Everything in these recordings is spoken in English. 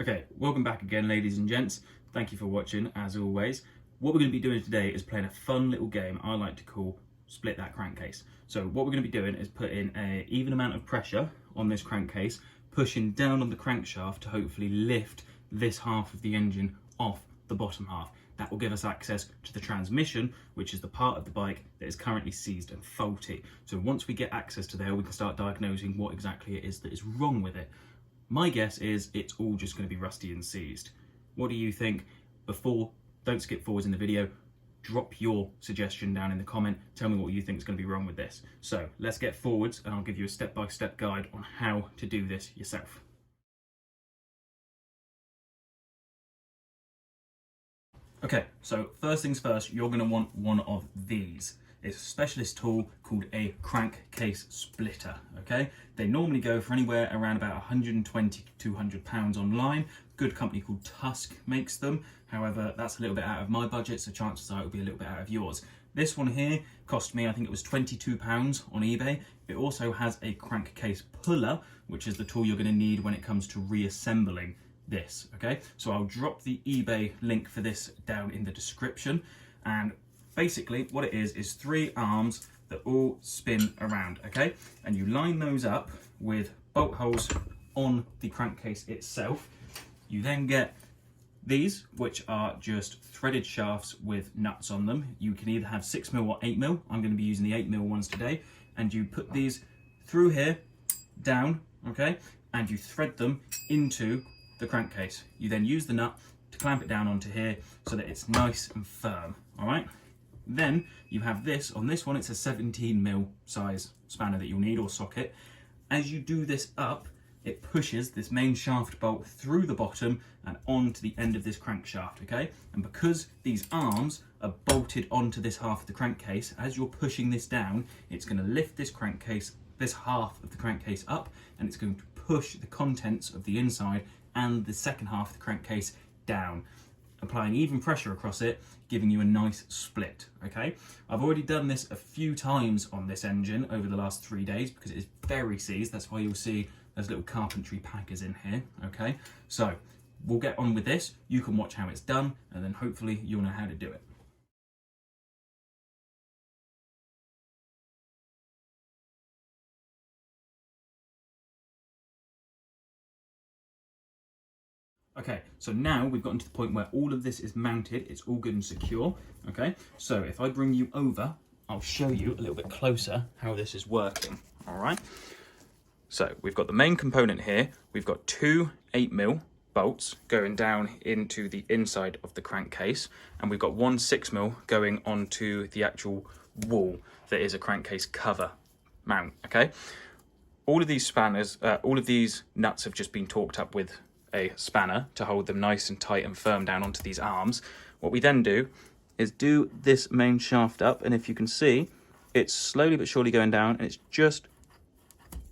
Okay, welcome back again, ladies and gents. Thank you for watching, as always. What we're going to be doing today is playing a fun little game I like to call Split That Crankcase. So what we're going to be doing is putting an even amount of pressure on this crankcase, pushing down on the crankshaft to hopefully lift this half of the engine off the bottom half. That will give us access to the transmission, which is the part of the bike that is currently seized and faulty. So once we get access to there, we can start diagnosing what exactly it is that is wrong with it. My guess is it's all just going to be rusty and seized. What do you think? Don't skip forwards in the video, drop your suggestion down in the comment, tell me what you think is going to be wrong with this. So let's get forwards and I'll give you a step-by-step guide on how to do this yourself. Okay, so first things first, you're going to want one of these. It's a specialist tool called a crankcase splitter, okay? They normally go for anywhere around about 120 to 200 pounds online. Good company called Tusk makes them. However, that's a little bit out of my budget, so chances are it'll be a little bit out of yours. This one here cost me, I think it was £22 on eBay. It also has a crankcase puller, which is the tool you're going to need when it comes to reassembling this, okay? So I'll drop the eBay link for this down in the description. And basically what it is three arms that all spin around, okay? And you line those up with bolt holes on the crankcase itself. You then get these, which are just threaded shafts with nuts on them. You can either have 6mm or 8mm. I'm going to be using the 8mm ones today. And you put these through here, down, okay? And you thread them into the crankcase. You then use the nut to clamp it down onto here so that it's nice and firm, all right? Then you have this. On this one, it's a 17mm size spanner that you'll need, or socket. As you do this up, it pushes this main shaft bolt through the bottom and onto the end of this crankshaft, okay? And because these arms are bolted onto this half of the crankcase, as you're pushing this down, it's going to lift this crankcase, this half of the crankcase up, and it's going to push the contents of the inside and the second half of the crankcase down, applying even pressure across it, giving you a nice split, okay? I've already done this a few times on this engine over the last 3 days because it is very seized. That's why you'll see there's little carpentry packers in here, okay? So we'll get on with this. You can watch how it's done and then hopefully you'll know how to do it. Okay, so now we've gotten to the point where all of this is mounted, it's all good and secure, okay? So if I bring you over, I'll show you a little bit closer how this is working, all right? So we've got the main component here, we've got two 8mm bolts going down into the inside of the crankcase, and we've got one 6mm going onto the actual wall that is a crankcase cover mount, okay? All of these spanners, all of these nuts have just been torqued up with a spanner to hold them nice and tight and firm down onto these arms. What we then do is do this main shaft up, and if you can see, it's slowly but surely going down, and it's just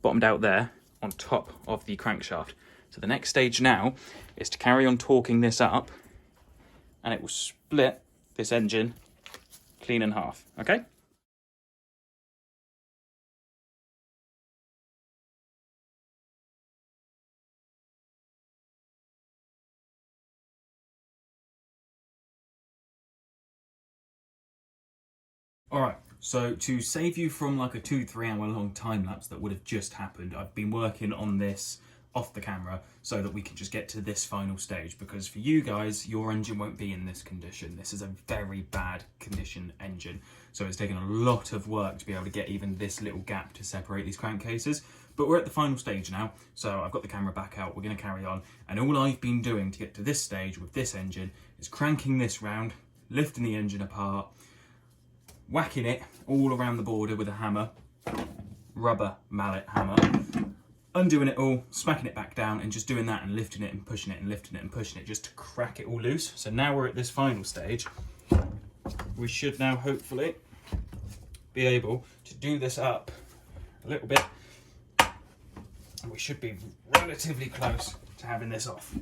bottomed out there on top of the crankshaft. So the next stage now is to carry on torquing this up, and it will split this engine clean in half, okay? All right, so to save you from like a 2-3 hour long time lapse that would have just happened, I've been working on this off the camera so that we can just get to this final stage, because for you guys, your engine won't be in this condition. This is a very bad condition engine. So it's taken a lot of work to be able to get even this little gap to separate these crankcases. But we're at the final stage now, so I've got the camera back out, we're gonna carry on. And all I've been doing to get to this stage with this engine is cranking this round, lifting the engine apart, whacking it all around the border with a hammer, rubber mallet hammer, undoing it all, smacking it back down, and just doing that and lifting it and pushing it and lifting it and pushing it just to crack it all loose. So now we're at this final stage. We should now hopefully be able to do this up a little bit, and we should be relatively close to having this off.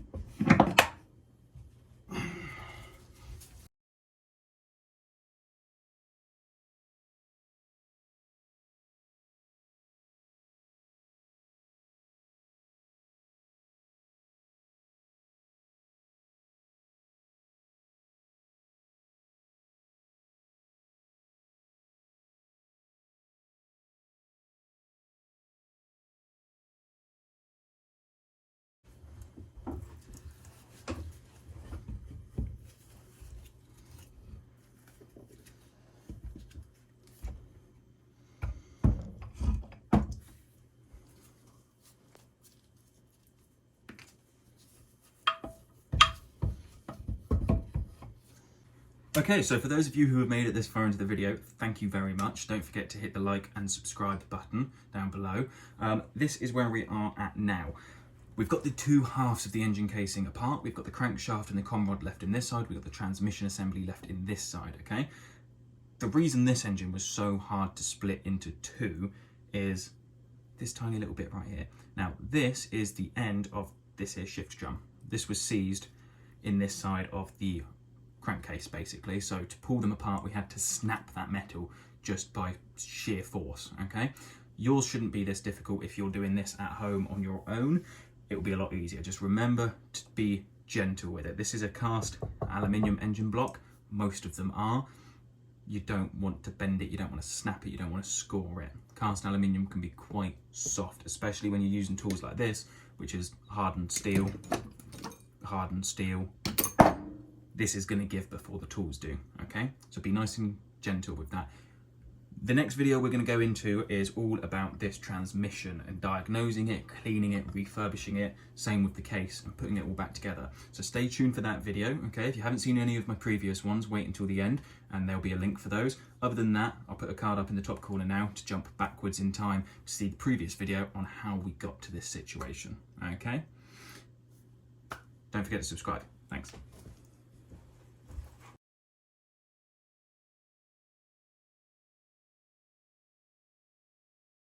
Okay, so for those of you who have made it this far into the video, thank you very much. Don't forget to hit the like and subscribe button down below. This is where we are at now. We've got the two halves of the engine casing apart. We've got the crankshaft and the con rod left in this side. We've got the transmission assembly left in this side, okay? The reason this engine was so hard to split into two is this tiny little bit right here. Now, this is the end of this here shift drum. This was seized in this side of the crankcase, basically. So to pull them apart, we had to snap that metal just by sheer force, okay? Yours shouldn't be this difficult if you're doing this at home on your own. It will be a lot easier. Just remember to be gentle with it. This is a cast aluminium engine block. Most of them are. You don't want to bend it, you don't want to snap it, you don't want to score it. Cast aluminium can be quite soft, especially when you're using tools like this, which is hardened steel. This is going to give before the tools do, okay? So be nice and gentle with that. The next video we're going to go into is all about this transmission and diagnosing it, cleaning it, refurbishing it, same with the case and putting it all back together. So stay tuned for that video, okay? If you haven't seen any of my previous ones, wait until the end and there'll be a link for those. Other than that, I'll put a card up in the top corner now to jump backwards in time to see the previous video on how we got to this situation, okay? Don't forget to subscribe. Thanks.